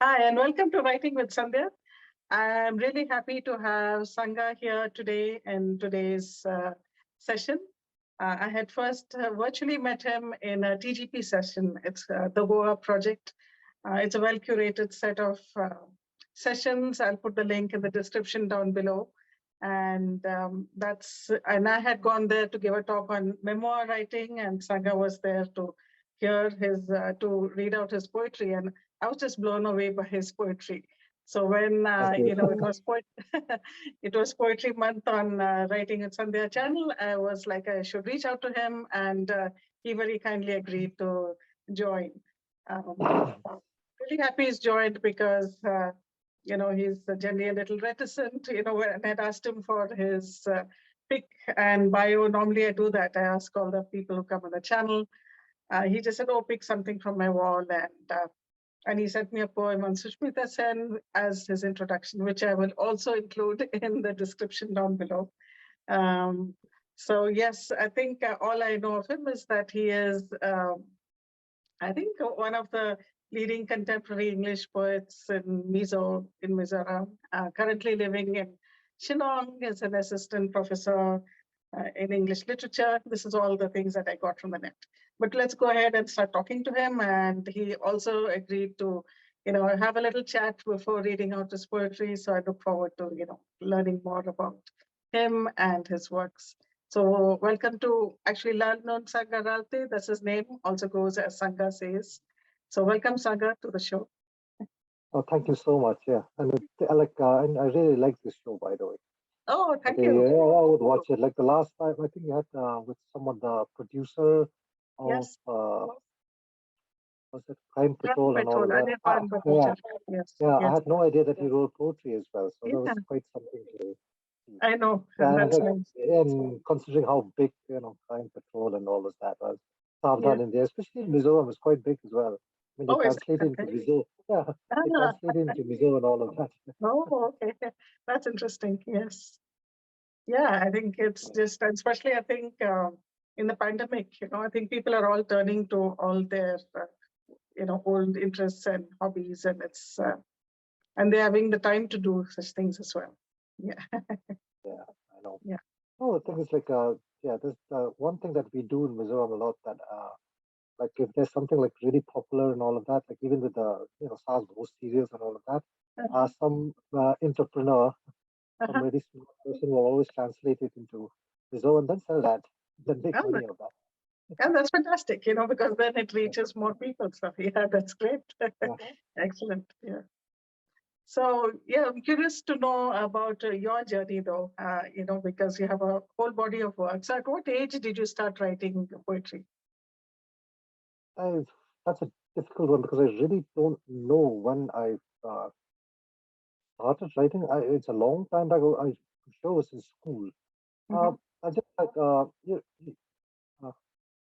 Hi, and welcome to Writing with Sandhya. I'm really happy to have Sanga here today in today's session. I had first virtually met him in a TGP session. It's the Goa project. It's a well curated set of sessions. I'll put the link in the description down below. And I had gone there to give a talk on memoir writing, and Sanga was there to hear to read out his poetry. And I was just blown away by his poetry. So when Thank you. it was poetry month on Writing at Sandhya channel, I was like I should reach out to him, and he very kindly agreed to join. Really happy he's joined because he's generally a little reticent. When I had asked him for his pick and bio, normally I do that. I ask all the people who come on the channel. He just said, "Oh, pick something from my wall," and he sent me a poem on Sushmita Sen as his introduction, which I will also include in the description down below. So yes, I think all I know of him is that he is, I think, one of the leading contemporary English poets in Mizo, in Mizoram, currently living in Shillong as an assistant professor in English literature. This is all the things that I got from the net. But let's go ahead and start talking to him. And he also agreed to, have a little chat before reading out his poetry. So I look forward to, learning more about him and his works. So welcome to actually Lalnunsanga Ralte. That's his name. Also goes as Sanga Says. So welcome, Sanga, to the show. Oh, thank you so much. Yeah, and I really like this show, by the way. Oh, thank Okay, you. yeah, I would watch it. Like the last time, I think you had with someone, the producer of Yes. was it Crime Crime Patrol and all Patrol, of that. Anirban Yeah, Bhattacharya. Yes, yeah. I yes. had no idea that he wrote poetry as well, so that Yeah, was quite something to see. I know. And Yeah, and that's like, nice. and considering how big, Crime Patrol and all of that was, Yeah. Savdhan India, especially in Mizoram, is quite big as well. I mean, they Oh, is translate it? into Okay. Mizo. Yeah, they translate into Mizo and all of that. Oh, okay. That's interesting. Yes. Yeah, I think it's just, especially I think in the pandemic, I think people are all turning to all their, old interests and hobbies, and they're having the time to do such things as well. Yeah. Yeah, I know. Yeah. No, the thing is like, yeah, there's one thing that we do in Mizoram a lot that, like if there's something like really popular and all of that, like even with the, SARS ghost serials and all of that, some entrepreneur, some Uh-huh. very smart person will always translate it into Mizo and then sell that, then make Oh, money of that. and that's fantastic, because then it reaches more people. So yeah, that's great. Yeah. Excellent. Yeah. So yeah, I'm curious to know about your journey though, because you have a whole body of work. So at what age did you start writing poetry? I, that's a difficult one because I really don't know when I uh, started writing. It's a long time back. I'm sure it was in school. Uh, Mm-hmm. I just like, uh,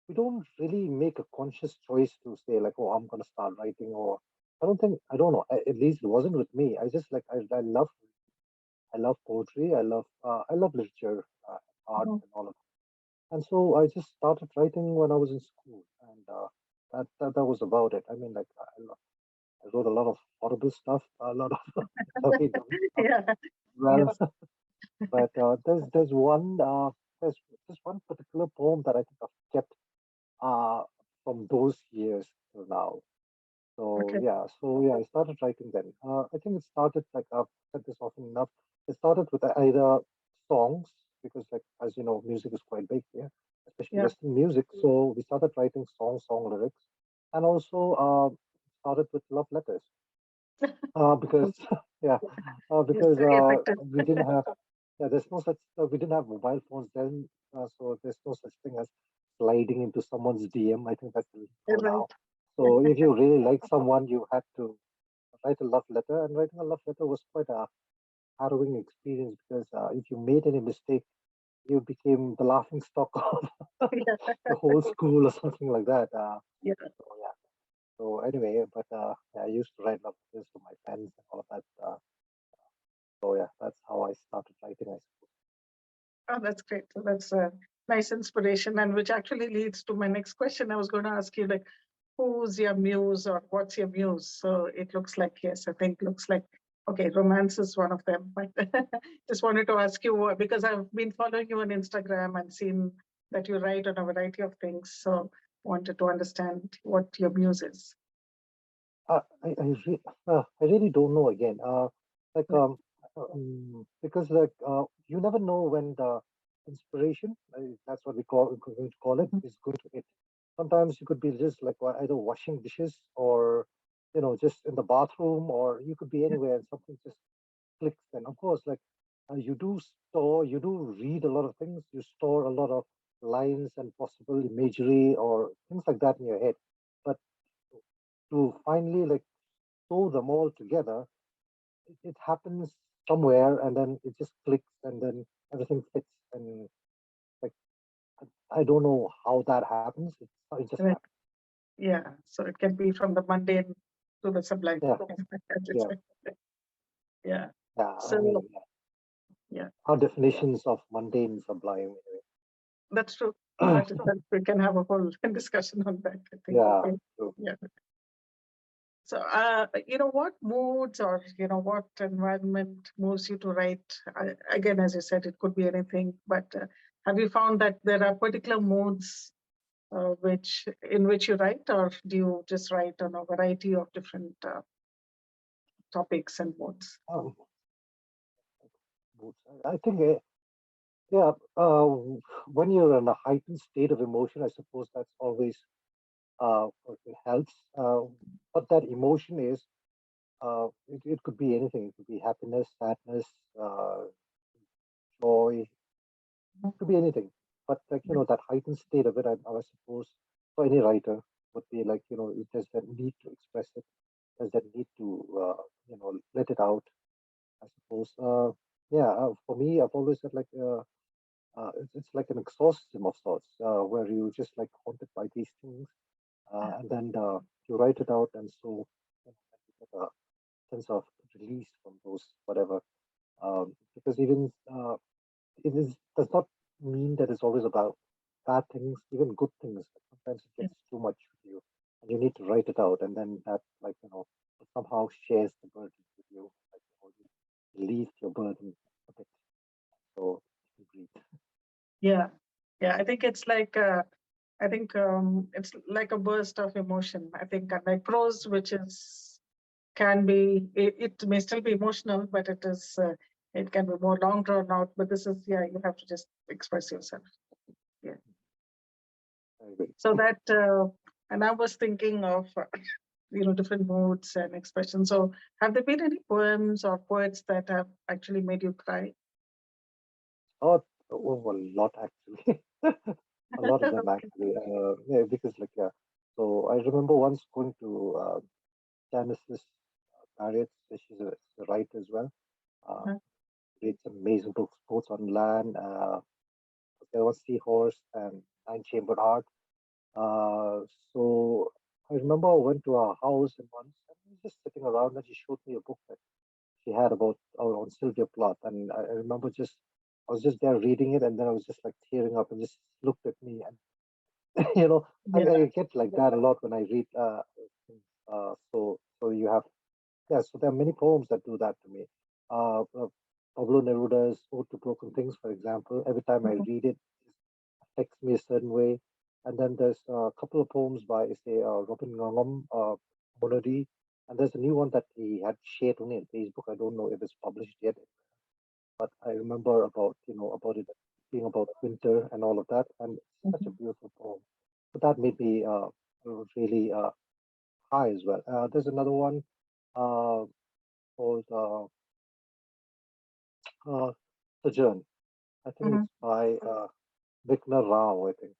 we don't really make a conscious choice to say like, oh, I'm gonna start writing, or I don't know. At least it wasn't with me. I just like I love poetry. I love literature, art, Mm-hmm. and all of that. And so I just started writing when I was in school, and that was about it. I mean, like I wrote a lot of horrible stuff, a lot of very dumb stuff. Yeah. Well, Yes. but there's one particular poem that I think I've kept uh, from those years till now. Okay. So yeah, I started writing then. I think it started like I've said this often enough. It started with either songs because, like as you know, music is quite big here, especially Yeah. Western music. So we started writing song lyrics, and also started with love letters. Because yeah, It's because very effective. we didn't have there's no such we didn't have mobile phones then, so there's no such thing as sliding into someone's DM. I think that's illegal Right. now. So if you really like someone, you had to write a love letter, and writing a love letter was quite a harrowing experience because if you made any mistake, you became the laughing stock of the whole school or something like that. Yeah. So yeah. So anyway, but yeah, I used to write love letters to my friends and all of that. So yeah, that's how I started writing, I suppose. Oh, that's great. So that's a nice inspiration, and which actually leads to my next question. I was going to ask you, like, who's your muse or what's your muse. So it looks like, yes, I think looks like, okay, romance is one of them. But just wanted to ask you, because I've been following you on Instagram and seen that you write on a variety of things. So wanted to understand what your muse is. I really don't know again. Like Yeah. because like you never know when the inspiration, that's what we going to call it, Mhm. is going to hit. Sometimes you could be just like either washing dishes or just in the bathroom, or you could be Yeah. anywhere and something just clicks. And of course, like you do read a lot of things. You store a lot of lines and possible imagery or things like that in your head. But to finally like sew them all together, it happens somewhere and then it just clicks and then everything fits. And like, I don't know how that happens. It just Right. happens. Yeah. So it can be from the mundane to the sublime. Yeah, As you yeah, say. Yeah. yeah. I So mean, yeah, our definitions of mundane sublime. that's true. Anyway. That we can have a whole discussion on that, I think. Yeah, Okay. true. Yeah. So, what moods or, what environment moves you to write? Again, as you said, it could be anything, but have you found that there are particular moods in which you write, or do you just write on a variety of different topics and moods? Um, I think, yeah, when you're in a heightened state of emotion, I suppose that's always it helps. What that emotion is, it could be anything. It could be happiness, sadness, uh, joy, could be anything. But like that heightened state of it, I suppose for any writer would be like it there's that need to express it, there's that need to let it out. I suppose. Yeah, for me, I've always said like it's like an exorcism of sorts, where you just like haunted by these things, and then you write it out, and so you get a sense of release from those whatever. Because even it does not mean that it's always about bad things, even good things. Sometimes it gets too much with you, and you need to write it out, and then that, like somehow shares the burden with you, like you relieve your burden a bit. So you breathe. Yeah, yeah. I think it's like it's like a burst of emotion. I think like prose, which is can be it may still be emotional, but it can be more long drawn out. But this is, yeah, you have to just express yourself. Yeah. I agree. So that and I was thinking of different moods and expressions. So have there been any poems or poets that have actually made you cry? Oh, oh, a lot actually. A lot of them Okay. actually. Yeah, because like yeah. So I remember once going to Janice's Marriott. She's a writer as well. Uh, Uh-huh. Read some amazing books, both on land. There was Seahorse and Nine Chambered Heart. Uh, so I remember I went to her house and once and we were just sitting around and she showed me a book that she had about on Sylvia Plath, and I remember just I was just there reading it, and then I was just like tearing up and just looked at me, and I Yeah. get like that a lot when I read. So you have yeah, so there are many poems that do that to me. Pablo Neruda's Ode to Broken Things, for example. Every time I Mhm. read it, affects me a certain way. And then there's a couple of poems by, say, Robin Ngongom, Monody. And there's a new one that he had shared only on Facebook. I don't know if it's published yet, but I remember about it being about winter and all of that. And it's such a Mhm. beautiful poem. So that made me really high as well. There's another one uh, called Sojourn. I think Mhm. it's by Vikna Rao, I think.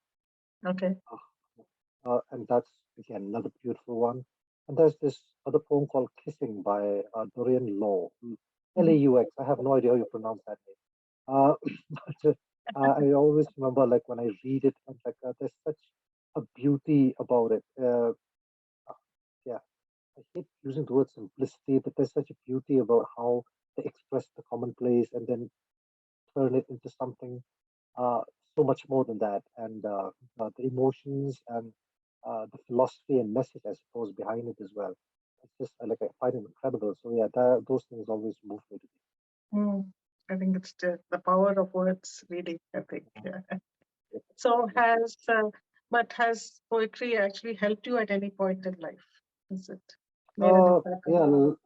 Okay. And that's again another beautiful one. And there's this other poem called Kissing by Dorian Law, Mhm. Laux. I have no idea how you pronounce that name. Uh, but I always remember, like when I read it, and like there's such a beauty about it. Yeah, I hate using the word simplicity, but there's such a beauty about how they express the commonplace and then turn it into something uh, so much more than that. And the emotions and the philosophy and message, I suppose, behind it as well. It's just like I find it incredible. So yeah, those things always move me to Mm. I think it's the power of words reading, I think. Yeah. be. So has poetry actually helped you at any point in life? Is it made an impact on Yeah, you?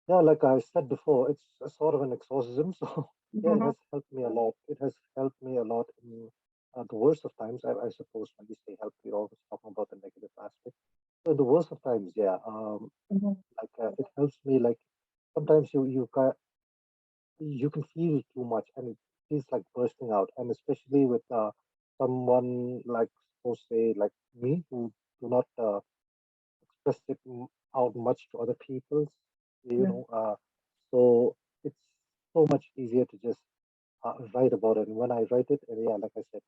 yeah, like I said before, it's a sort of an exorcism. So yeah, it Mhm. has helped me a lot. It has helped me a lot in the worst of times. I suppose when we say help, we're always talking about the negative aspect. So in the worst of times, yeah, Mhm. it helps me. Like sometimes you can feel too much, and it feels like bursting out. And especially with someone like, suppose say like me, who do not express it out much to other people, you Yeah. know. So it's so much easier to just write about it. And when I write it, and yeah, like I said,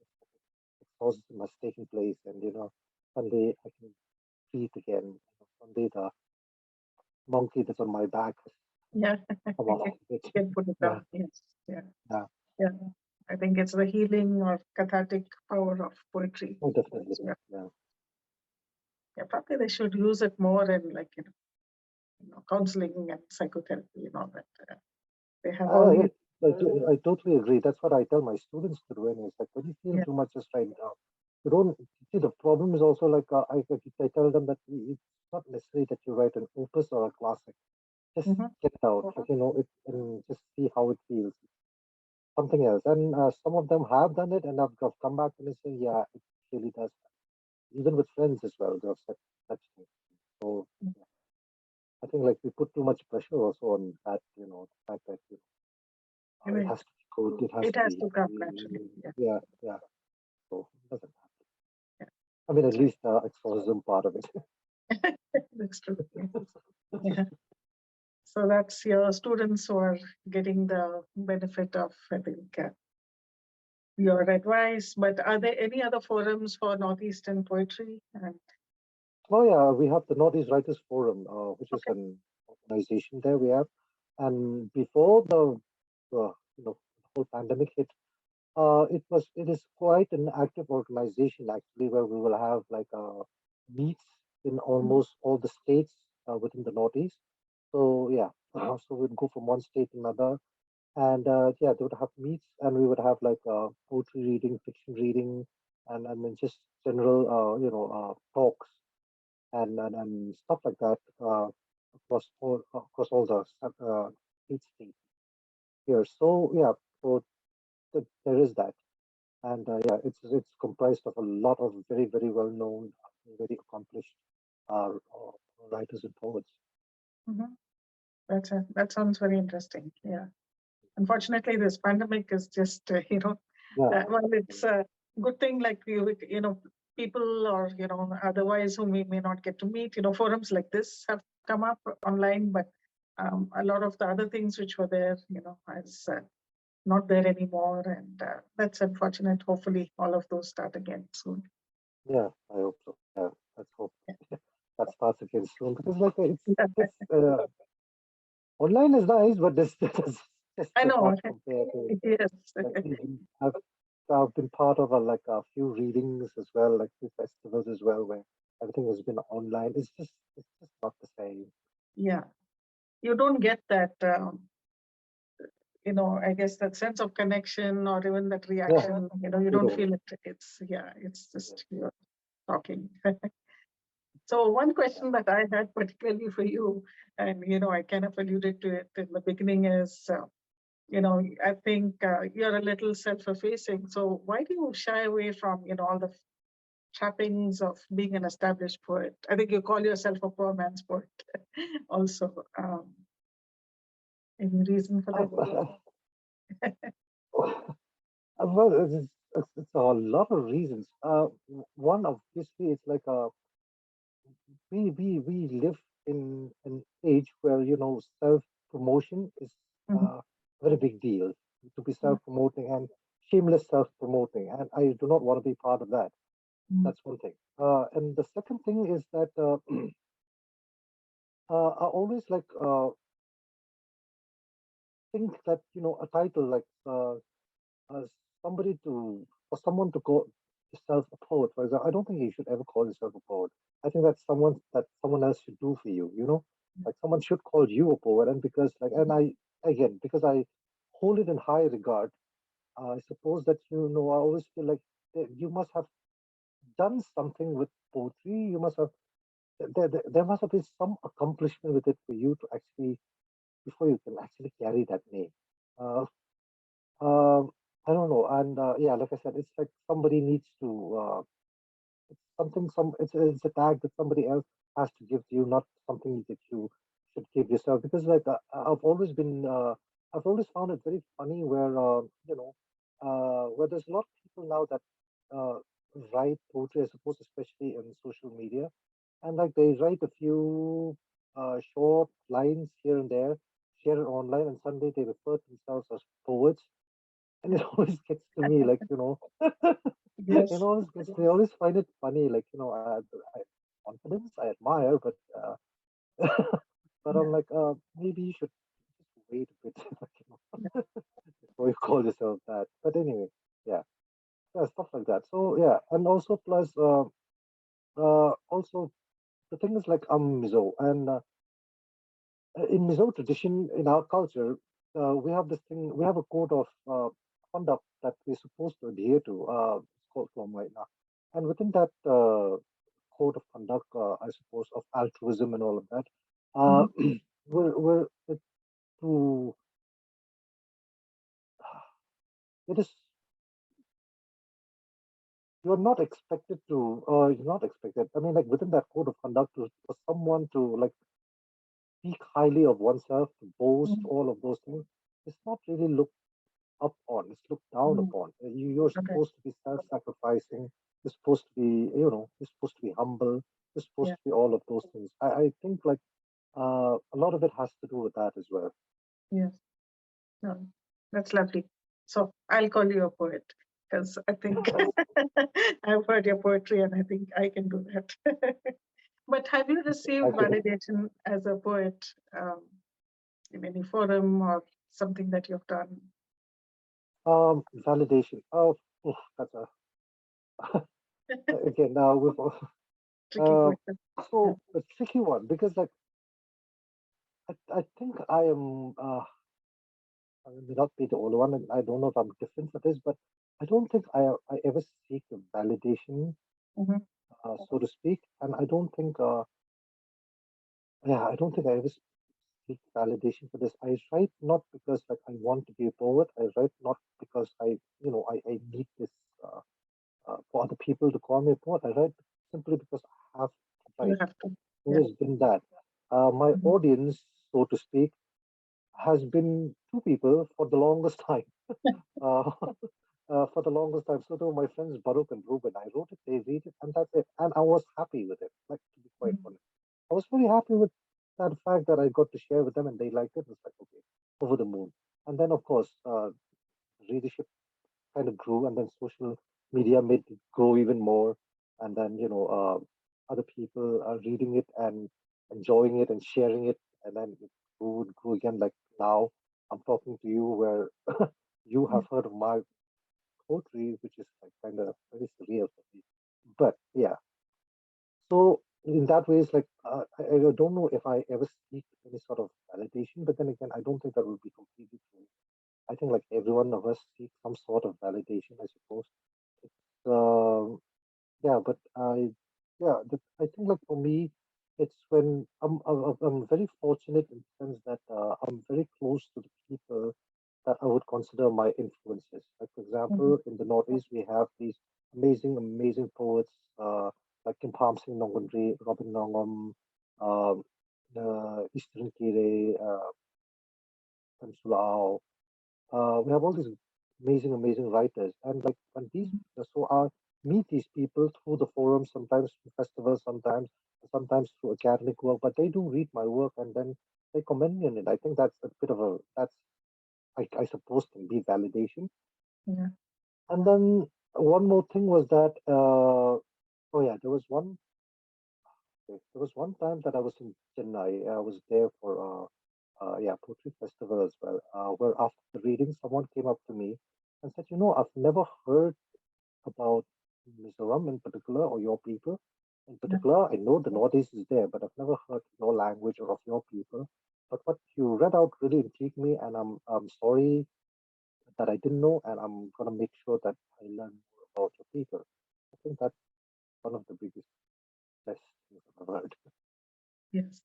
it's positive has taken place, and someday I can breathe again. Someday the monkey that's on my back has Yeah. come off of it. Can put it Yeah, down. Yes. Yeah. yeah, Yeah. I think it's the healing or cathartic power of poetry. oh, definitely, Yeah. yeah. Yeah. Probably they should use it more in like, counseling and psychotherapy and all that. They have all Yeah, these. I totally agree. That's what I tell my students to do. And it's like when you feel Yeah. too much, just write it down. You don't see the problem is also like I tell them that it's not necessary that you write an opus or a classic. Just Mhm. get it out, like, it and just see how it feels. Something else, and some of them have done it, and have come back and they say, yeah, it really does. Even with friends as well, they've said such things. So yeah, I think like we put too much pressure also on that, the fact that it Anyway, has to be good, it has it to has be, to come naturally. Yeah. yeah, yeah. So it doesn't happen. Yeah. I mean, at least the exorcism part of it. That's true. Yes. Yeah. So that's your students who are getting the benefit of, I think, your advice. But are there any other forums for Northeastern poetry? And Oh yeah, we have the Northeast Writers Forum, which is okay. an organization there we have, and before the whole pandemic hit, it is quite an active organization actually, where we will have like meets in almost all the states within the Northeast. So yeah, so we'd go from one state to another, and yeah, they would have meets, and we would have like poetry reading, fiction reading, and then just general talks and stuff like that across all the 8 states here. So yeah, so there is that. And yeah, it's comprised of a lot of very very well known, very accomplished writers and poets. Mhm. That sounds very interesting. Yeah. Unfortunately, this pandemic is just, Yeah, well, it's a good thing, like people or, otherwise whom we may not get to meet, forums like this have come up online, but a lot of the other things which were there, is not there anymore. And that's unfortunate. Hopefully, all of those start again soon. yeah, I hope so. Yeah, let's hope that starts again soon, because like Yeah. it's online is nice, but this just I does not know. compare to Yes. like I've I've been part of like a few readings as well, like few festivals as well, where everything has been online. It's just not the same. Yeah. You don't get that. I guess that sense of connection or even that Yeah, reaction, you you don't don't. feel it. It's Yeah. just you're talking. So one question that I had particularly for you, and I kind of alluded to it in the beginning, is I think you're a little self-effacing. So why do you shy away from all the trappings of being an established poet? I think you call yourself a poor man's poet. Also, any reason for that? Well, it's a lot of reasons. One, obviously, it's like we live in an age where self promotion is Mhm. a very big deal, to be self promoting and shameless self promoting, and I do not want to be part of that. Mhm. That's one thing. And the second thing is that I always like think that a title like uh, somebody to for someone to go yourself a poet, for example, I don't think you should ever call yourself a poet. I think that's someone else should do for you. You know, like someone should call you a poet, and because like, and I again because I hold it in high regard. I suppose that I always feel like you must have done something with poetry. You must have there must have been some accomplishment with it for you to actually before you can actually carry that name. Uh, I don't know, and yeah, like I said, it's like somebody needs to. It's something it's a tag that somebody else has to give to you, not something that you should give yourself. Because like I've always found it very funny where where there's a lot of people now that uh, write poetry, I suppose, especially in social media, and like they write a few short lines here and there, share it online, and suddenly they refer to themselves as poets, and it always gets to me like Yes. always gets me. I always find it funny, like confidence I admire, but but I'm Yeah. like, maybe you should just wait a bit, like, before you call yourself that. But anyway, yeah, yeah, stuff like that. So yeah, and also plus, also the thing is like I'm Mizo, and in Mizo tradition, in our culture, we have this thing. We have a code of conduct that we're supposed to adhere to. It's called Lomwaina. And within that code of conduct, I suppose, of altruism and all of that, uh, Mhm. we're to it is you're not expected to you're not expected. I mean, like within that code of conduct, for someone to like speak highly of oneself, to boast, Mhm. all of those things, it's not really looked up on. It's looked down Mhm. upon. You're Okay. supposed to be self-sacrificing. You're supposed to be, you're supposed to be humble. You're supposed Yeah. to be all of those things. I think like a lot of it has to do with that as well. Yes. No, that's lovely. So I'll call you a poet because I think I've heard your poetry and I think I can do that. But have you received Thank you. validation as a poet in any forum or something that you've done? Validation. Oh, oof, that's a again now with Tricky uh, question. Yeah. so a tricky one because like I think I am I may not be the only one, and I don't know if I'm different for this, but I don't think I ever seek validation, Mhm. so to speak, and I don't think I don't think I ever seek validation for this. I write not because like I want to be a poet. I write not because I need this uh, for other people to call me a poet. I write simply because I have to You write. have to. Yeah. Always been that. My Mhm. audience, so to speak, has been two people for the longest time. Uh, for the longest time. So they were my friends Baruch and Ruben. I wrote it, they read it, and that's it. And I was happy with it. Like to be quite Mhm. honest, I was very happy with that fact that I got to share with them, and they liked it. It's like okay, over the moon. And then of course, readership kind of grew, and then social media made it grow even more. And then other people are reading it and enjoying it and sharing it, and then it grew and grew again. Like now, I'm talking to you where you have heard of my poetry, which is like kind of very surreal for me. But yeah, so in that way, it's like I don't know if I ever seek any sort of validation, but then again, I don't think that would be completely true. I think like every one of us seeks some sort of validation, I suppose. Um, yeah, but I think like for me, it's when I'm very fortunate in the sense that I'm very close to the people that I would consider my influences. Like for Mhm. example, in the Northeast, we have these amazing poets like Kim Singh Nongundri, Robin Nongam, um, Eastern Kire, Tansulao. We have all these amazing writers, and like when these so I meet these people through the forums, sometimes through festivals, sometimes through academic work, but they do read my work and then they commend me on it. I think that's a bit of a that's I suppose can be validation. Yeah. And then one more thing was that oh yeah, there was one time that I was in Chennai. I was there for poetry festival as well. Where after the reading, someone came up to me and said, "I've never heard about." Mizoram in particular, or your people in Yeah. particular. I know the Northeast is there, but I've never heard your language or of your people. But what you read out really intrigued me, and I'm sorry that I didn't know, and I'm gonna make sure that I learn more about your people. I think that's one of the biggest best things I've ever heard. Yes.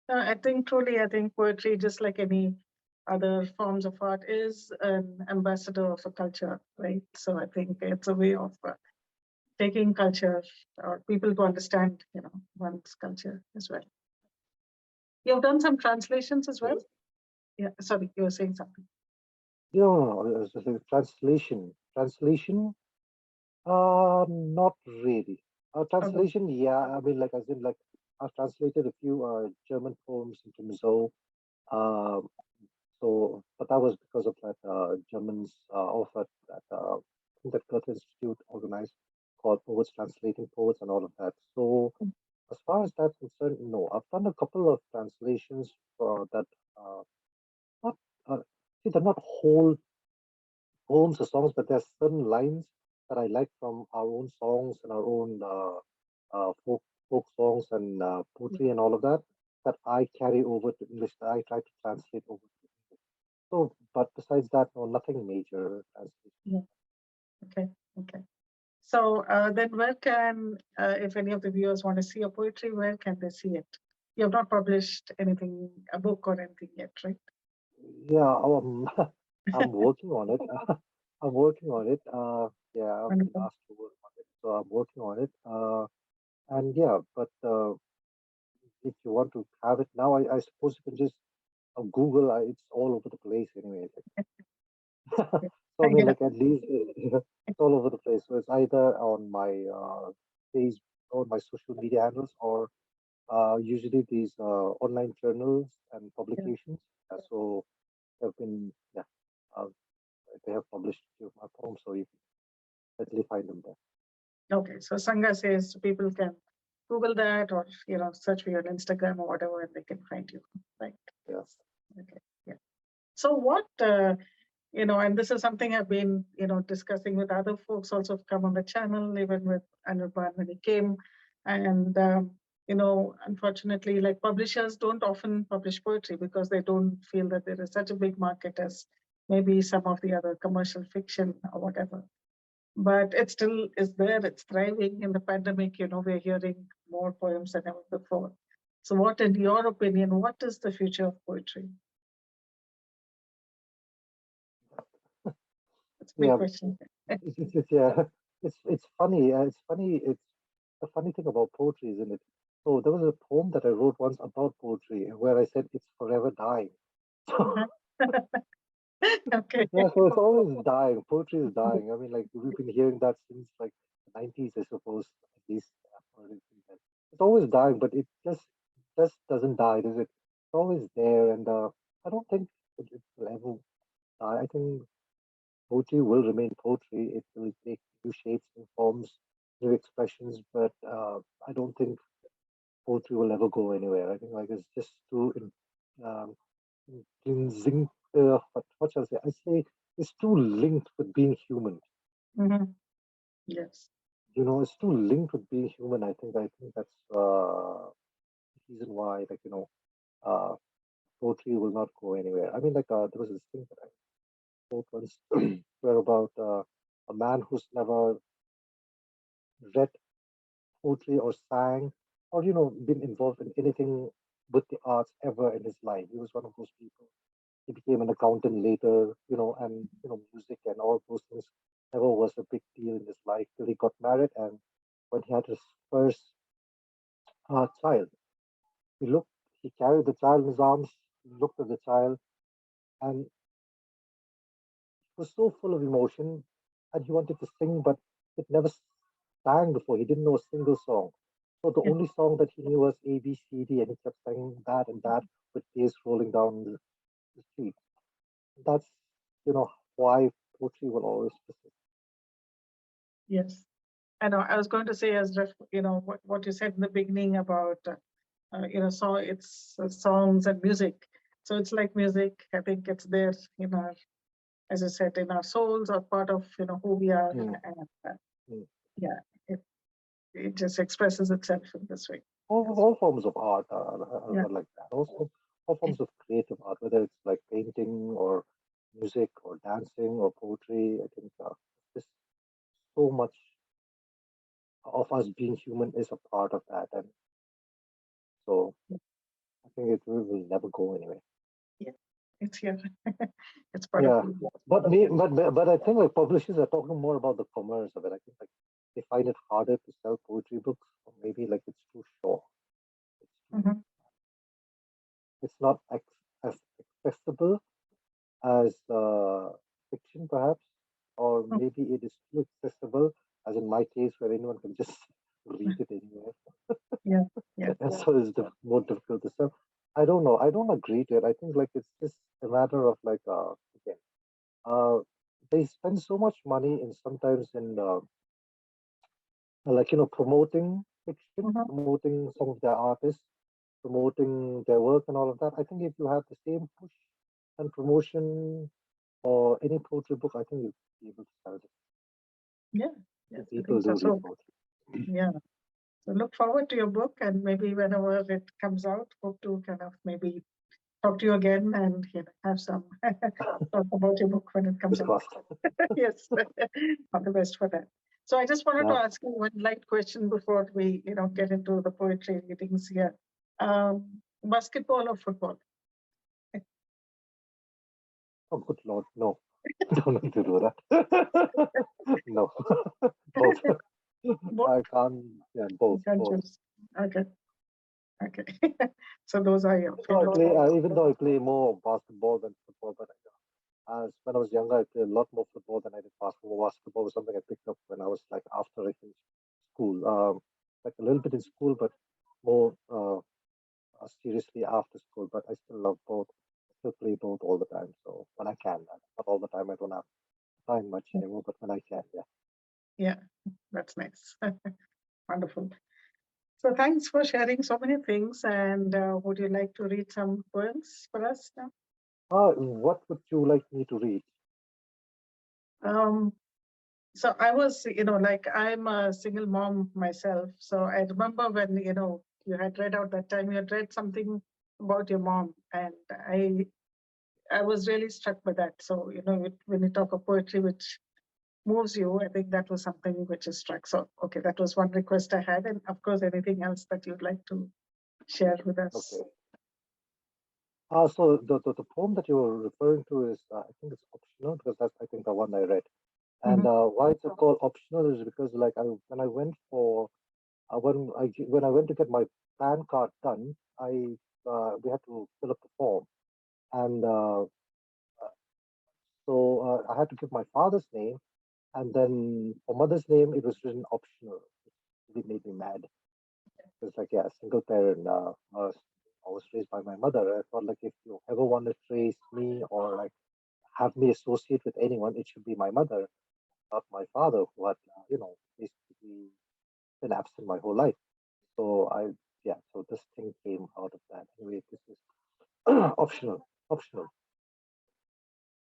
I think truly, I think poetry, just like any other forms of art, is an ambassador of a culture, right? So I think it's a way of taking culture or people to understand, one's culture as well. You've done some translations as well? Yeah, sorry, you were saying something. No, no, it's just a translation. Translation? Not really. Okay. Translation, yeah. I mean, like, as in, like, I've translated a few German poems into Mizo. Um, so, but that was because of that Germans offered that I think that Goethe-Institute organized called Poets Translating Poets and all of that. So, as far as that's concerned, no. I've done a couple of translations that uh, not see, they're not whole poems or songs, but there's certain lines that I like from our own songs and our own folk songs and poetry and all of that that I carry over to English that I try to translate over to English. So, but besides that, no, nothing major translation. Yeah. Okay. Okay. So then where can, if any of the viewers want to see your poetry, where can they see it? You have not published anything, a book or anything yet, right? Yeah, I'm working on it. I'm working on it. Yeah, I've been Wonderful. asked to work on it, so I'm working on it. And yeah, but if you want to have it now, I suppose you can just Google. It's all over the place anyway. So I mean, Yeah. like at least it's all over the place. So it's either on my page, on my social media handles, or usually these online journals and Yeah. publications. So have been, yeah, uh, they have published a few of my poems, so you can readily find them there. Okay. So Sanga Says people can Google that or, search for your Instagram or whatever, and they can find you. Right. Yes. Okay. Yeah. So what, and this is something I've been, discussing with other folks also have come on the channel, even with Anirban when he came. And, unfortunately, like publishers don't often publish poetry because they don't feel that there is such a big market as maybe some of the other commercial fiction or whatever. But it still is there, it's thriving in the pandemic, we're hearing more poems than ever before. So what, in your opinion, what is the future of poetry? That's a big Yeah, question. yeah. It's funny. It's funny. It's the funny thing about poetry, isn't it? So there was a poem that I wrote once about poetry where I said it's forever dying. Okay. Yeah, so it's always dying. Poetry is dying. I mean, like we've been hearing that since like the 90s, I suppose. At least I've heard it since then. It's always dying, but it just doesn't die, does it? It's always there, and I don't think it will ever die. I think poetry will remain poetry. It will take new shapes, new forms, new expressions, but I don't think poetry will ever go anywhere. I think like it's just too um, cleansing. What shall I say? I say it's too linked with being human. Mhm. Yes. You know, it's too linked with being human. I think that's the reason why, like uh, poetry will not go anywhere. I mean, like there was this thing that I wrote once, where about a man who's never read poetry or sang or been involved in anything with the arts ever in his life. He was one of those people. He became an accountant later, and music and all those things never was a big deal in his life till he got married. And when he had his first child, he looked, he carried the child in his arms, he looked at the child, and was so full of emotion, and he wanted to sing, but it never sang before. He didn't know a single song. So the Yeah. only song that he knew was A, B, C, D, and he kept singing that and that with tears rolling down the street. That's, why poetry will always persist. Yes. I know. I was going to say, what you said in the beginning about, so it's songs and music. So it's like music. I think it's there in our, as I said, in our souls or part of, who we are. Mm, And mm. Yeah, it just expresses itself in this way. All forms of art Yeah. are like that. Also, all forms of creative art, whether it's like painting or music or dancing or poetry. I think there's so much of us being human is a part of that, and so I think it will never go anywhere. Yeah, it's here. It's part of Yeah, you. but I think like publishers are talking more about the commerce of it. I think like they find it harder to sell poetry books, or maybe like it's too short. Mhm. It's not as accessible as fiction, perhaps, or Mm. maybe it is too accessible, as in my case, where anyone can just read it anywhere, Yeah, yeah. and so it's more difficult to sell. I don't know. I don't agree to it. I think like it's just a matter of like again, uh, they spend so much money in sometimes in like promoting fiction, Mhm. promoting some of their artists, promoting their work and all of that. I think if you have the same push and promotion or any poetry book, I think you'll be able to sell it. Yeah, The yes, I people think so. do read So, poetry. yeah. So look forward to your book, and maybe whenever it comes out, hope to kind of maybe talk to you again and have some talk about your book when it comes Fingers out. crossed. Yes, all the best for that. So I just wanted to Yeah. ask you one light question before we, get into the poetry readings here. Basketball or football? Oh, good Lord. No. Don't need to do that. No. Both. Both? I can't. Yeah, both. You can Both. choose. Okay, okay. So those are your So I favorite play, sports. even though I play more basketball than football, but as when I was younger, I played a lot more football than I did basketball. Basketball was something I picked up when I was like after I finished school. Like a little bit in school, but more seriously after school. But I still love both. I still play both all the time. So when I can, not all the time. I don't have time much anymore, but when I can, yeah. Yeah, that's nice. Wonderful. So thanks for sharing so many things. And would you like to read some poems for us now? What would you like me to read? Um, so I was, like I'm a single mom myself. So I remember when, you had read out that time, you had read something about your mom. And I was really struck by that. So, when you talk of poetry, which moves you, I think that was something which is struck. So, okay, that was one request I had. And of course, anything else that you'd like to share with us. Okay. So the poem that you were referring to is, I think it's optional because that's, I think, the one I read. And Mhm. why it's called optional is because, like, when I went for when I went to get my PAN card done, we had to fill up the form, and so I had to give my father's name, and then for mother's name, it was written optional. It made me mad. It's like, yeah, single parent. I was raised by my mother. I thought like if you ever want to trace me or like have me associate with anyone, it should be my mother, not my father, who had basically been absent my whole life. So yeah, so this thing came out of that. Anyway, this is optional. Optional.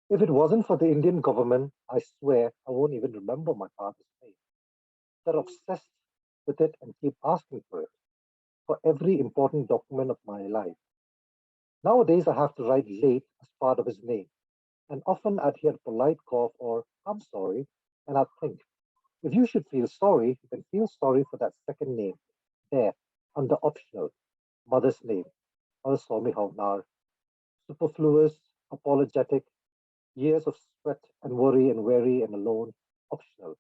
If it wasn't for the Indian government, I swear I won't even remember my father's name. They're obsessed with it and keep asking for it for every important document of my life. Nowadays, I have to write late as part of his name, and often I'd hear a polite cough or I'm sorry, and I'd think, if you should feel sorry, then feel sorry for that second name there under optional, mother's name, or Swami Havnar, superfluous, apologetic, years of sweat and worry and weary and alone, optional.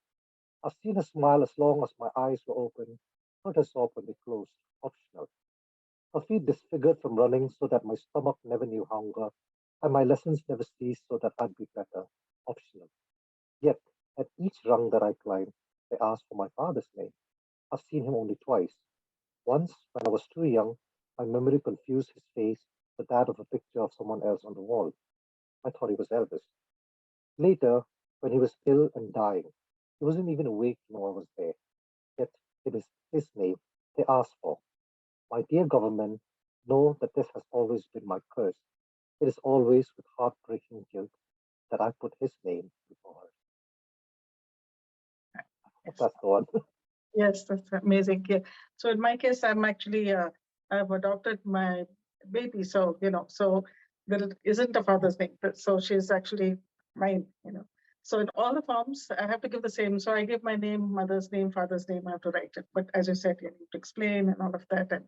I've seen her smile as long as my eyes were open, heard her sob when they closed, optional. Her feet disfigured from running so that my stomach never knew hunger, and my lessons never ceased so that I'd be better, optional. Yet, at each rung that I climbed, they asked for my father's name. I've seen him only twice. Once, when I was too young, my memory confused his face with that of a picture of someone else on the wall. I thought he was Elvis. Later, when he was ill and dying, he wasn't even awake to know I was there. Yet, it is his name they asked for. My dear government, know that this has always been my curse. It is always with heartbreaking guilt that I put his name before hers. Yes. that's the one. Yes, that's amazing. Yeah. So in my case, I'm actually I've adopted my baby, so so there isn't a father's name, but so she's actually mine. So in all the forms, I have to give the same. So I give my name, mother's name, father's name. I have to write it. But as you said, you need to explain and all of that, and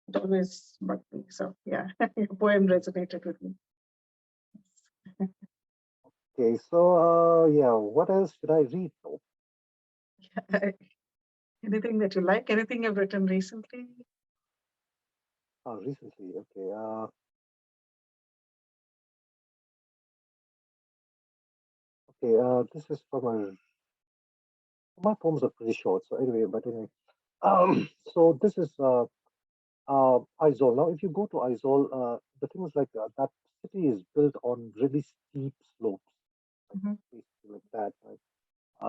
it always bugged me. So yeah, your poem resonated with me. Okay, so yeah, what else should I read though? Anything that you like? Anything you've written recently? Recently, okay. Okay, this is from a my poems are pretty short, so anyway, but anyway. So this is Aizawl. Now, if you go to Aizawl, the thing is like that city is built on really steep slopes, like Mhm. basically like that. Right?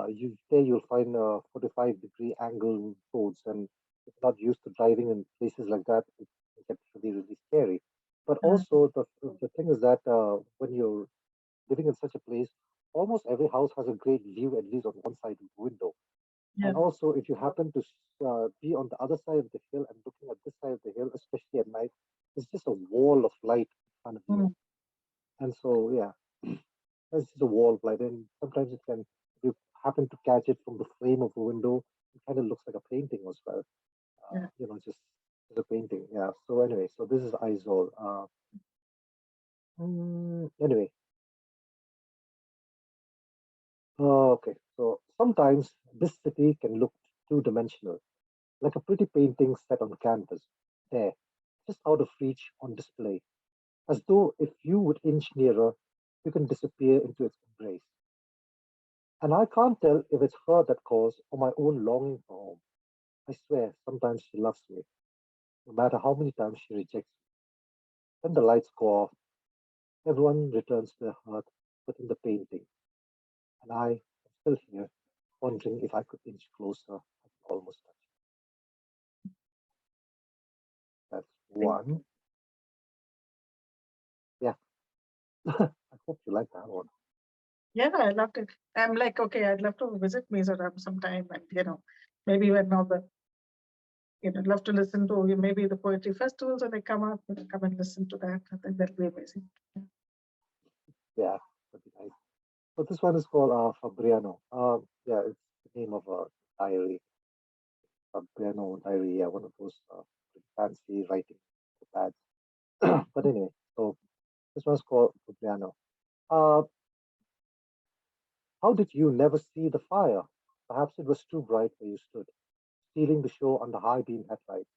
You'll find 45-degree angle roads, and if not used to driving in places like that, it gets really scary. But Uh, also the thing is that when you're living in such a place, almost every house has a great view, at least on one side of the window. yeah. And also, if you happen to be on the other side of the hill and looking at this side of the hill, especially at night, it's just a wall of light in front of you. Mm, And so, yeah, it's just a wall of light. And sometimes if you happen to catch it from the frame of a window, it kind of looks like a painting as well. yeah. Just a painting. Yeah. So anyway, so this is Aizawl. Anyway, okay. So sometimes this city can look two-dimensional, like a pretty painting set on canvas. There, just out of reach on display, as though if you would inch nearer, you can disappear into its embrace. And I can't tell if it's her that calls or my own longing for home. I swear, sometimes she loves me, no matter how many times she rejects me. Then the lights go off, everyone returns to their heart within the painting, and I am still here, wondering if I could inch closer. I can almost touch it. That's Thank one. Yeah, I hope you like that one. Yeah, I loved it. I'm like, okay, I'd love to visit Mizoram sometime, and maybe when all the love to listen to maybe the poetry festivals when they come up, come and listen to that. I think that'll be amazing. Yeah, that'd be nice. So this one is called Fabriano. Yeah, it's the name of a diary. Fabriano diary. Yeah, one of those fancy writing pads. But anyway, so this one's called Fabriano. Uh, how did you never see the fire? Perhaps it was too bright where you stood, stealing the show under high beam headlights.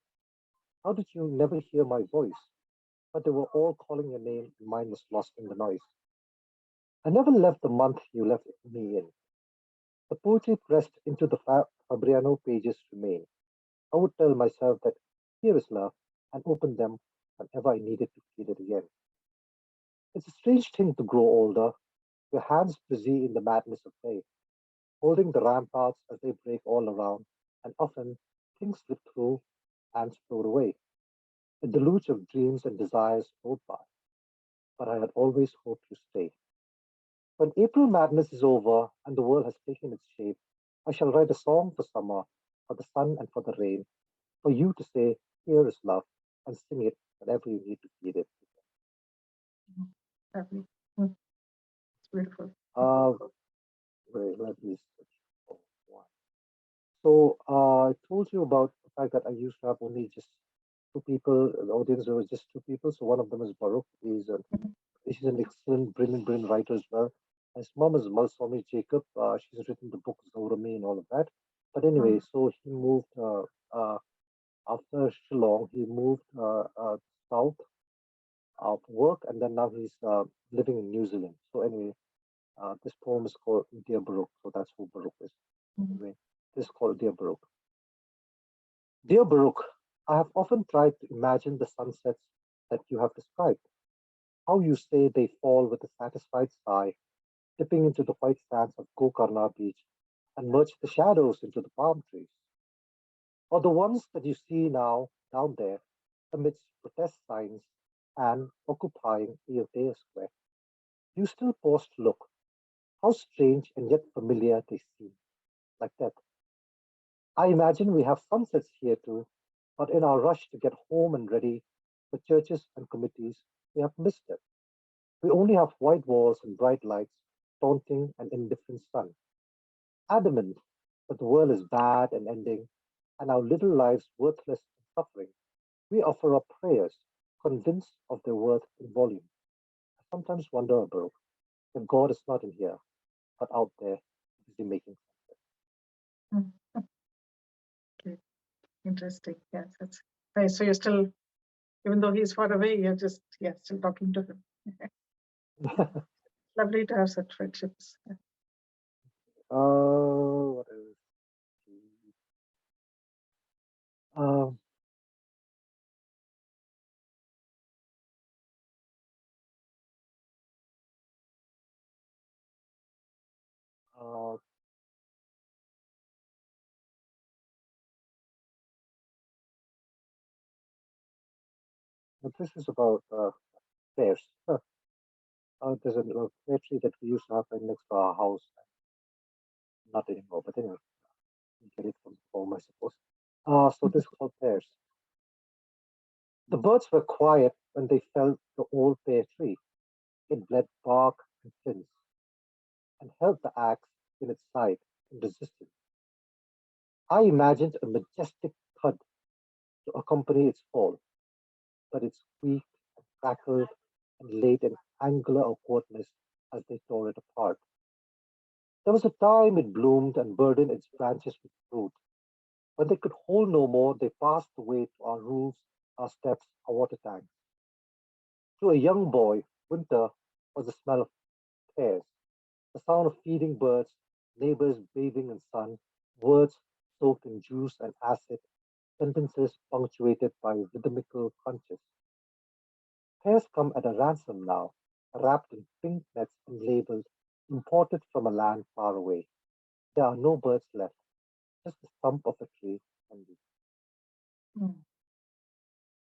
How did you never hear my voice? But they were all calling your name, and mine was lost in the noise. I never left the month you left me in. The poetry pressed into the Fabriano pages remain. I would tell myself that here is love and open them whenever I needed to feel it again. It's a strange thing to grow older, your hands busy in the madness of day, holding the ramparts as they break all around, and often things slip through and float away. A deluge of dreams and desires flowed by, but I had always hoped to stay. When April madness is over and the world has taken its shape, I shall write a song for summer, for the sun and for the rain, for you to say, here is love, and sing it whenever you need to feel it. Lovely. Mm, it's beautiful. Uh, wait, let me search for one. So I told you about the fact that I used to have only just two people, the audience there was just two people. So one of them is Baruch. She's an excellent, brilliant writer as well. His mom is Malswami Jacob. She's written the book Zorami and all of that. But anyway, Mm, so he moved after Shillong. He moved south of work, and then now he's living in New Zealand. So anyway, this poem is called Dear Baruch. So that's who Baruch is. mm, Anyway, this is called Dear Baruch. Dear Baruch, I have often tried to imagine the sunsets that you have described. How you say they fall with a satisfied sigh, dipping into the white sands of Gokarna Beach and merge the shadows into the palm trees. Or the ones that you see now down there amidst protest signs and occupying Ayodhya Square. You still pause to look. How strange and yet familiar they seem, like that. I imagine we have sunsets here too, but in our rush to get home and ready for churches and committees, we have missed it. We only have white walls and bright lights, taunting and indifferent sun. Adamant that the world is bad and ending, and our little lives worthless and suffering, we offer up prayers, convinced of their worth in volume. I sometimes wonder, bro, if God is not in here, but out there, busy making sense. Mm, okay, interesting. Yes, that's nice. So you're still, even though he's far away, you're just, yeah, still talking to him. Lovely to have such friendships. Yeah. What else? Um, uh, but this is about pears. There's a pear tree that we used to have right next to our house. Not anymore, but anyway, we get it from home, I suppose. So this is called pears. The birds were quiet when they felled the old pear tree. It bled bark and flints, and held the axe in its side in resistance. I imagined a majestic thud to accompany its fall, but it squeaked and crackled and laid an angular awkwardness as they tore it apart. There was a time it bloomed and burdened its branches with fruit. When they could hold no more, they passed away to our roofs, our steps, our water tanks. To a young boy, winter was the smell of pears, the sound of feeding birds, neighbors bathing in sun, words soaked in juice and acid, sentences punctuated by rhythmical crunches. Pears come at a ransom now, wrapped in pink nets and labeled imported from a land far away. There are no birds left, just the stump of a tree and the Mm,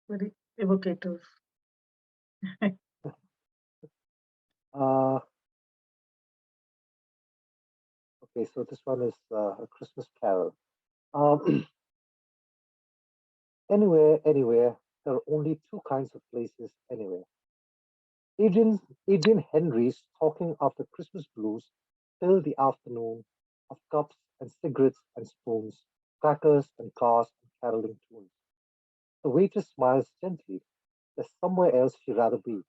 very evocative. uh, okay, so this one is a Christmas carol. Um, anywhere, anywhere, there are only two kinds of places anywhere. Adrian Henry's talking after Christmas blues filled the afternoon of cups and cigarettes and spoons, crackers and cars and caroling tunes. The waitress smiles gently. There's somewhere else she'd rather be.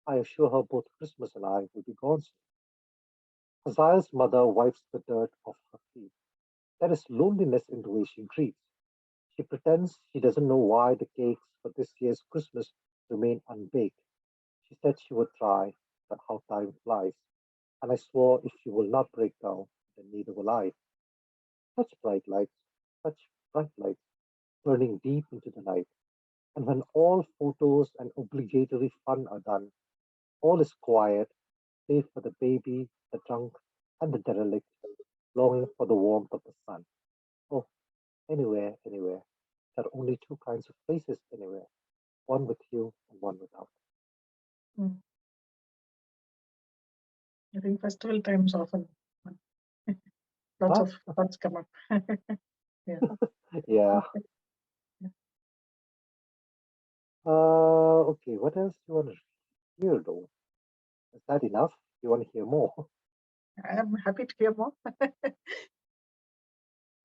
I assure her both Christmas and I will be gone soon. Hazael's mother wipes the dirt off her feet. There is loneliness in the way she greets. She pretends she doesn't know why the cakes for this year's Christmas remain unbaked. She said she would try, but how time flies. And I swore if she will not break down, then neither will I. Such bright lights, burning deep into the night. And when all photos and obligatory fun are done, all is quiet, save for the baby, the drunk, and the derelict, longing for the warmth of the sun. Oh, anywhere, anywhere. There are only two kinds of places anywhere, one with you and one without. Mm, I think festival times often lots Huh? of thoughts come up. Yeah. Yeah. Okay. Yeah. Okay, what else do you want to hear though? Is that enough? You want to hear more? I'm happy to hear more.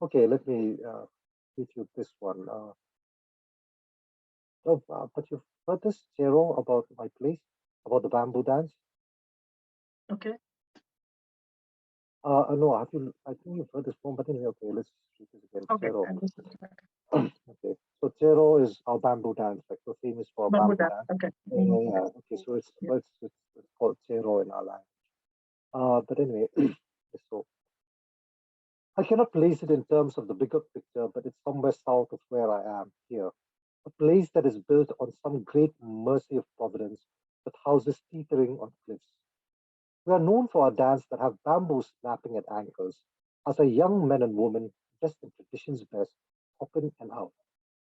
Okay, let me read you this one. But you've heard this, Jero, about my place, about the bamboo dance? Okay. No, have you? I think you've heard this one, but anyway, okay, let's read this again. Okay. Jero. I'll listen to that. Okay, so Jero is our bamboo dance, like we're famous for our Bamboo bamboo dance. dance. Okay. Yeah, Mm, yeah, yeah. Okay, so yeah. it's called Jero in our language. But anyway, so I cannot place it in terms of the bigger picture, but it's somewhere south of where I am here. A place that is built on some great mercy of Providence, with houses teetering on cliffs. We are known for our dance that have bamboo snapping at ankles, as our young men and women, dressed in tradition's best, hop in and out.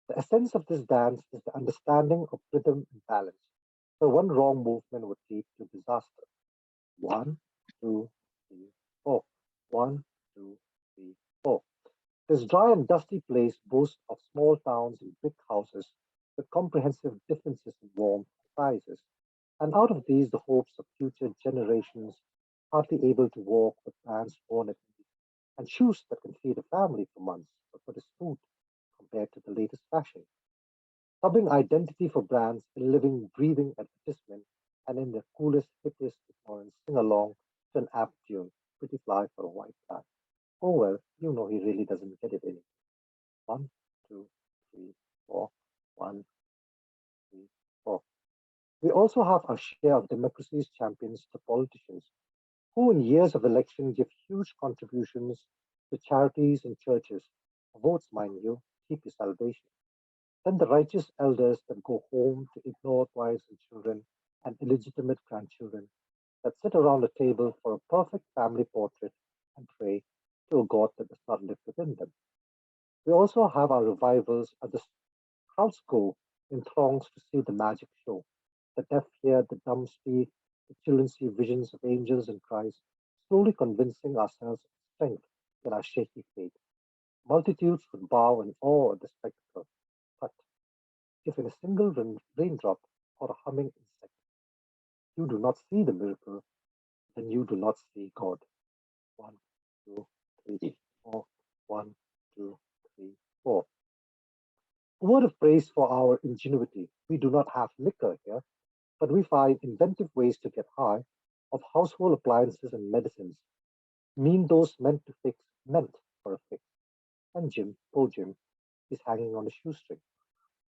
The essence of this dance is the understanding of rhythm and balance, where one wrong movement would lead to disaster. One, two, three, four. One, two, three, four. This dry and dusty place boasts of small towns and big houses with comprehensive differences in warmth and sizes. And out of these, the hopes of future generations, hardly able to walk with hands worn at knees, and shoes that can feed a family for months, but what is food compared to the latest fashion? Subbing identity for brands in living, breathing advertisement, and in the coolest, hippiest ignorance, sing along to an apt tune, pretty fly for a white guy. Oh well, you know he really doesn't get it anyway. One, two, three, four. One, three, four. We also have our share of democracy's champions, the politicians, who in years of election give huge contributions to charities and churches. Votes, mind you, keep your salvation. Then the righteous elders that go home to ignored wives and children and illegitimate grandchildren that sit around a table for a perfect family portrait and pray to a God that does not live within them. We also have our revivals at the crowds go in throngs to see the magic show. The deaf hear, the dumb speak, the children see visions of angels and Christ, slowly convincing ourselves of strength in our shaky faith. Multitudes would bow in awe at the spectacle. But if in a single raindrop or a humming insect you do not see the miracle, then you do not see God. One, two, three, four. One, two, three, four. A word of praise for our ingenuity. We do not have liquor here, but we find inventive ways to get high of household appliances and medicines. Mean those meant to fix meant for a fix. And Jim, poor Jim, is hanging on a shoestring.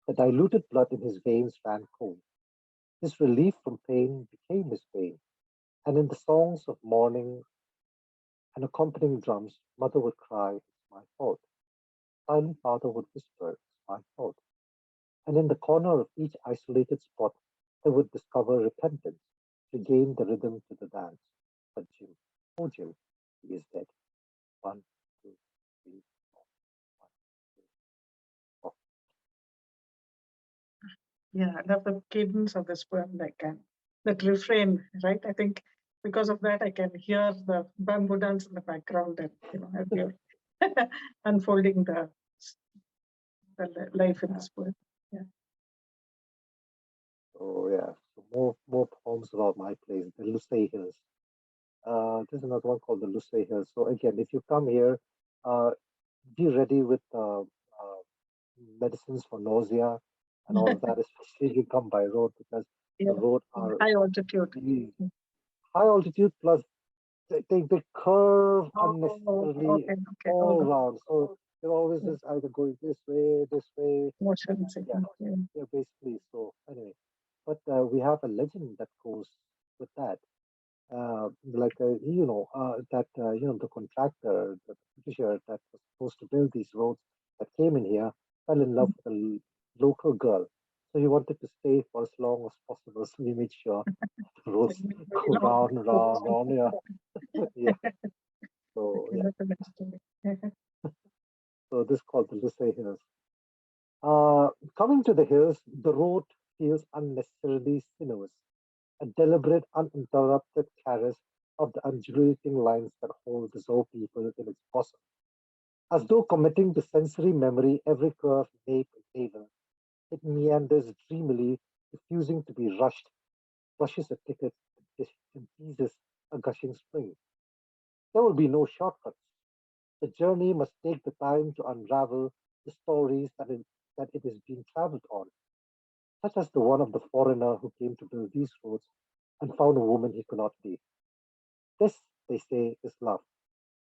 The diluted blood in his veins ran cold. His relief from pain became his pain. And in the songs of mourning and accompanying drums, mother would cry, "It's my fault." Silent father would whisper, "It's my fault." And in the corner of each isolated spot, they would discover repentance, regain the rhythm to the dance. But Jim, oh Jim, he is dead. One, two, three, four. One, two, four. Yeah, I love the cadence of this poem, like that refrain, right? I think because of that, I can hear the bamboo dance in the background, and as you're unfolding the life in this poem. Yeah. So yeah, so more poems about my place, the Lucay Hills. There's another one called the Lucay Hills. So again, if you come here, uh, be ready with medicines for nausea and all of that, especially if you come by road because Yeah. the road are High altitude. really high altitude plus they curve Oh, unnecessarily okay, okay. Oh, all God. around. So you're always just either going this way, Motion and yeah, sickness. Yeah. yeah, basically. So anyway, but we have a legend that goes with that. That the contractor, the Britisher that was supposed to build these roads that came in here fell in love with a local girl. So he wanted to stay for as long as possible. So he made sure the roads Very go long. round, round, round. Yeah, yeah. So Okay, yeah. that's a nice story. So this is called the Lusay Hills. Coming to the hills, the road feels unnecessarily sinuous, a deliberate, uninterrupted caress of the undulating lines that hold the Zoe people in its bosom. As though committing to sensory memory every curve, nape, and navel, it meanders dreamily, refusing to be rushed, rushes a ticket, and teases a gushing spring. There will be no shortcuts. The journey must take the time to unravel the stories that it is being traveled on, such as the one of the foreigner who came to build these roads and found a woman he could not leave. This, they say, is love.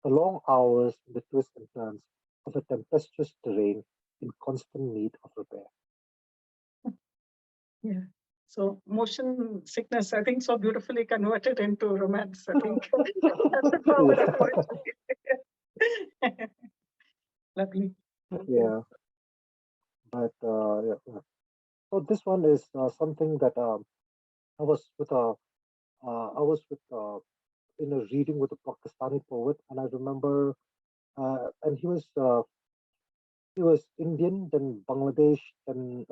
The long hours, the twists and turns of a tempestuous terrain in constant need of repair. Yeah. So motion sickness, I think, so beautifully converted into romance. I think that's the power of Yeah, poetry. Lovely. yeah. But yeah, yeah. So this one is something that I was with a I was with in a reading with a Pakistani poet, and I remember, and he was Indian, then Bangladesh, then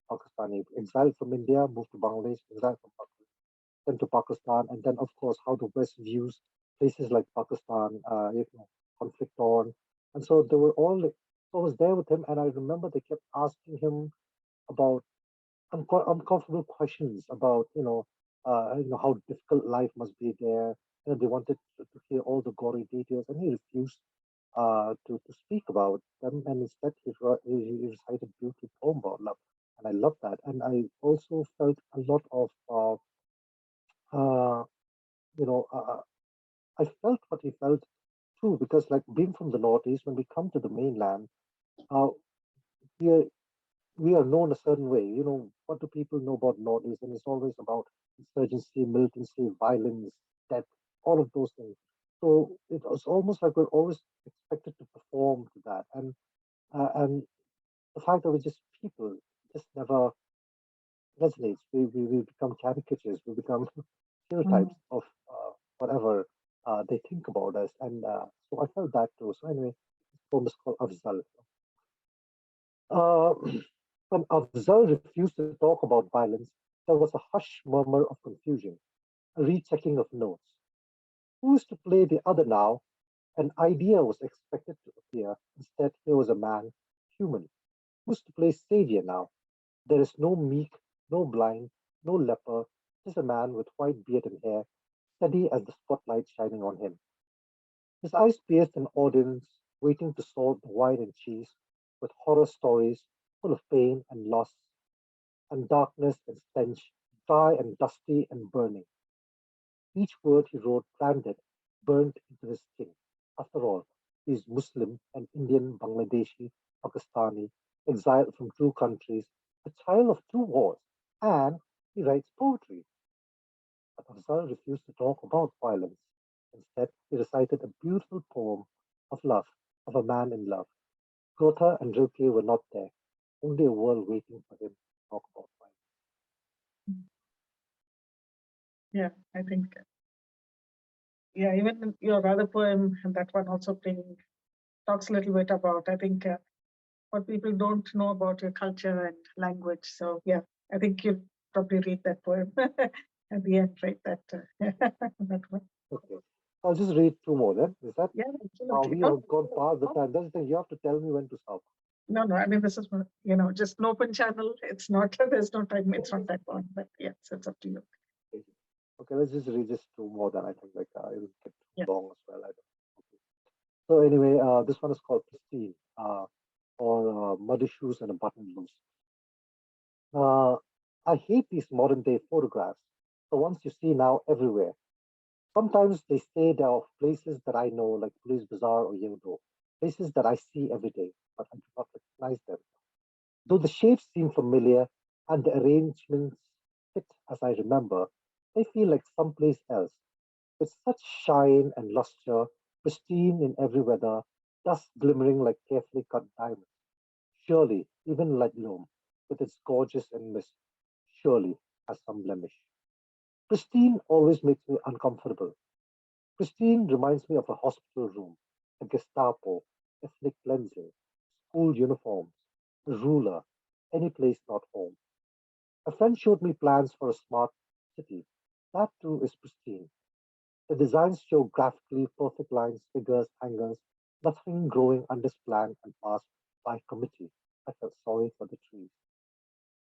Pakistani, exiled from India, moved to Bangladesh, exiled from Pakistan, then to Pakistan, and then of course how the West views places like Pakistan, conflict torn. And so they were all, so I was there with him, and I remember they kept asking him about uncomfortable questions about, how difficult life must be there. They wanted to hear all the gory details, and he refused to speak about them. And instead, he recited a beautiful poem about love. And I love that. And I also felt a lot of, uh, you know, I felt what he felt too, because like being from the Northeast, when we come to the mainland, uh, we are we are known a certain way. What do people know about Northeast? And it's always about insurgency, militancy, violence, death, all of those things. So it was almost like we're always expected to perform to that, and the fact that we're just people just never resonates. We become caricatures. We become stereotypes Mm. of whatever they think about us, and so I felt that too. So anyway, this poem is called Afzal. Uh, when Afzal refused to talk about violence, there was a hush murmur of confusion, a rechecking of notes. Who is to play the other now? An idea was expected to appear. Instead, here was a man, human. Who's to play savior now? There is no meek, no blind, no leper, just a man with white beard and hair, steady as the spotlight shining on him. His eyes pierced an audience waiting to solve the wine and cheese with horror stories full of pain and loss and darkness and stench, dry and dusty and burning. Each word he wrote branded, burnt into his skin. After all, he is Muslim and Indian, Bangladeshi, Pakistani, exiled from two countries, a child of two wars, and he writes poetry. But Afzal refused to talk about violence. Instead, he recited a beautiful poem of love, of a man in love. Goethe and Rilke were not there, only a world waiting for him to talk about violence. Mm. Yeah, I think, yeah, even your other poem, and that one also talks a little bit about, I think, what people don't know about your culture and language. So yeah, I think you'll probably read that poem at the end, right? That one. Okay. I'll just read two more then. Is that Yeah, absolutely. we Oh, have gone past the time? That's the thing. You have to tell me when to stop. no, no. I mean, this is just an open channel. It's not. There's no time. It's not that long. But yes, it's up to you. Okay, okay, let's just read just two more. Then I think like it'll get too Yeah. long as well. I don't. Okay. So anyway, this one is called Pristine, or Muddy Shoes and a Button Loose. Uh, I hate these modern day photographs. The ones you see now everywhere. Sometimes they say they are of places that I know, like Police Bazaar or Yedo, places that I see every day, but I do not recognize them. Though the shapes seem familiar and the arrangements fit as I remember, they feel like someplace else, with such shine and luster, pristine in every weather, dust glimmering like carefully cut diamonds. Surely, even Ludlow, with its gorgeous and mist, surely has some blemish. Pristine always makes me uncomfortable. Pristine reminds me of a hospital room, a Gestapo, ethnic cleansing, school uniforms, a ruler, any place not home. A friend showed me plans for a smart city. That too is pristine. The designs show graphically perfect lines, figures, angles, nothing growing undisplanned and passed by committee. I felt sorry for the trees.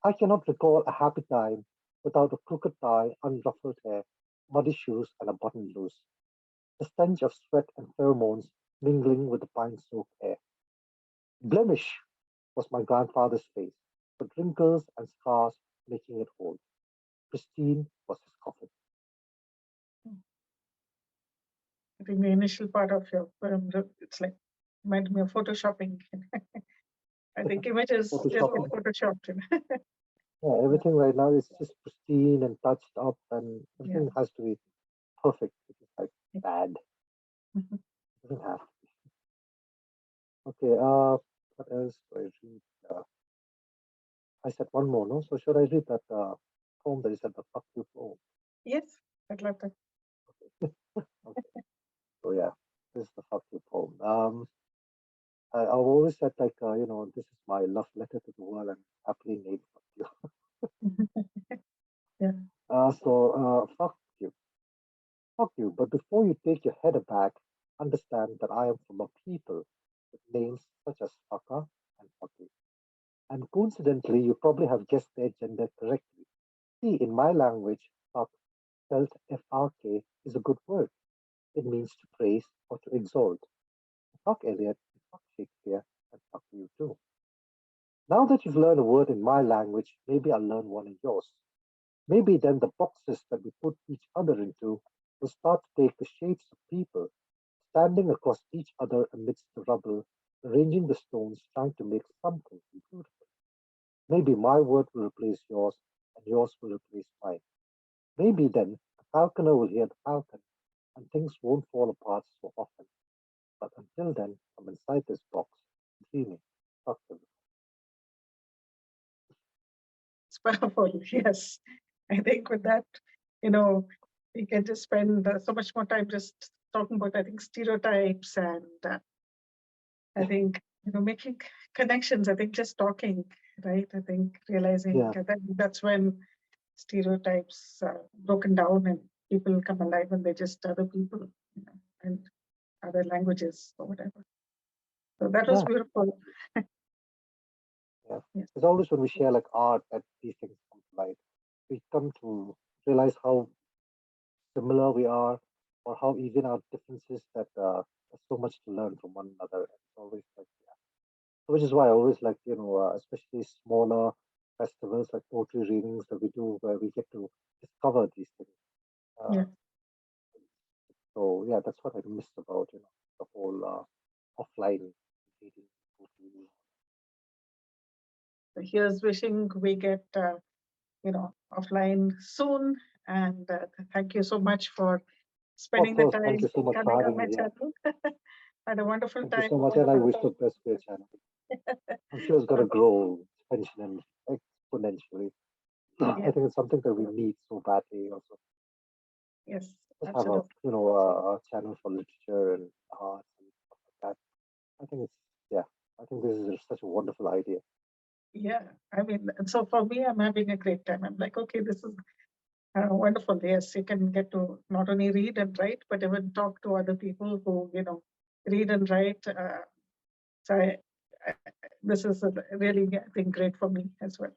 I cannot recall a happy time without a crooked tie, unruffled hair, muddy shoes, and a button loose. The stench of sweat and pheromones mingling with the pine-soaked air. Blemish was my grandfather's face, but wrinkles and scars making it old. Pristine was his coffin. I think the initial part of your poem, it's like reminded me of photoshopping. I think images just get Photoshopping. photoshopped. Yeah, Yeah, everything right now is just pristine and touched up, and yeah. everything has to be perfect. It is like Yeah. bad. Mhm. It doesn't have to be. Okay, what else do I read? I said one more, no? So should I read that poem that is at the fuck you poem? Yes, I'd love that. Okay, so yeah, this is the fuck you poem. I've always said like, this is my love letter to the world and happily named fuck you. Yeah. Fuck you. Fuck you. But before you take your head aback, understand that I am from a people. with names such as Faka and Faki. And coincidentally, you probably have guessed their gender correctly. See, in my language, Fak, spelled F-R-K, is a good word. It means to praise or to exalt. Fuck Eliot, fuck Shakespeare, and fuck you too. Now that you've learned a word in my language, maybe I'll learn one in yours. Maybe then the boxes that we put each other into will start to take the shapes of people, standing across each other amidst the rubble, arranging the stones, trying to make something beautiful. Maybe my word will replace yours, and yours will replace mine. Maybe then the falconer will hear the falcon, and things won't fall apart so often. But until then, I'm inside this box, dreaming. Fuck them. It's powerful. Yes. I think with that, you know, we can just spend so much more time just talking about, I think, stereotypes and I think, making connections. I think just talking, right? I think realizing Yeah, that that's when stereotypes are broken down and people come alive and they're just other people, and other languages or whatever. So that was yeah, beautiful. yeah. Yes. It's always when we share like art that these things come to light. We come to realize how similar we are, or how even our differences that there's so much to learn from one another. It's always like, yeah. So which is why I always like, especially smaller festivals like poetry readings that we do, where we get to discover these things. Uh, Yeah. so yeah, that's what I missed about, the whole offline reading poetry. So here's wishing we get, offline soon. And thank you so much for Of spending the course, thank time you so much for coming on having my me here. channel. Had a wonderful Thank you time. so much, and I wish the best for your channel. I'm sure it's going to grow exponentially. I Yeah. think it's something that we need so badly. Also, Yes, just have a absolutely. a channel for literature and arts and stuff like that. I think it's yeah. I think this is such a wonderful idea. Yeah. I mean, so for me, I'm having a great time. I'm like, okay, this is wonderful. Yes, you can get to not only read and write, but even talk to other people who, read and write. So this is really, I think, great for me as well.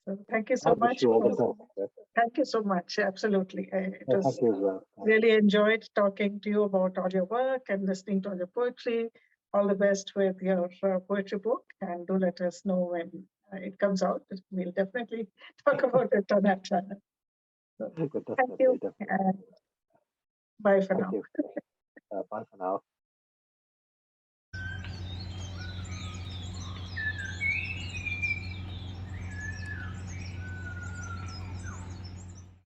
So thank you I so wish much. you all the best. Yeah. Thank you so much. Absolutely. It Yeah, thank was you as well. really enjoyed talking to you about all your work and listening to all your poetry. All the best with your poetry book, and do let us know when it comes out. We'll definitely talk about it on our channel. So, Good, thank definitely, you, definitely. and bye for Thank now. you. Bye for now.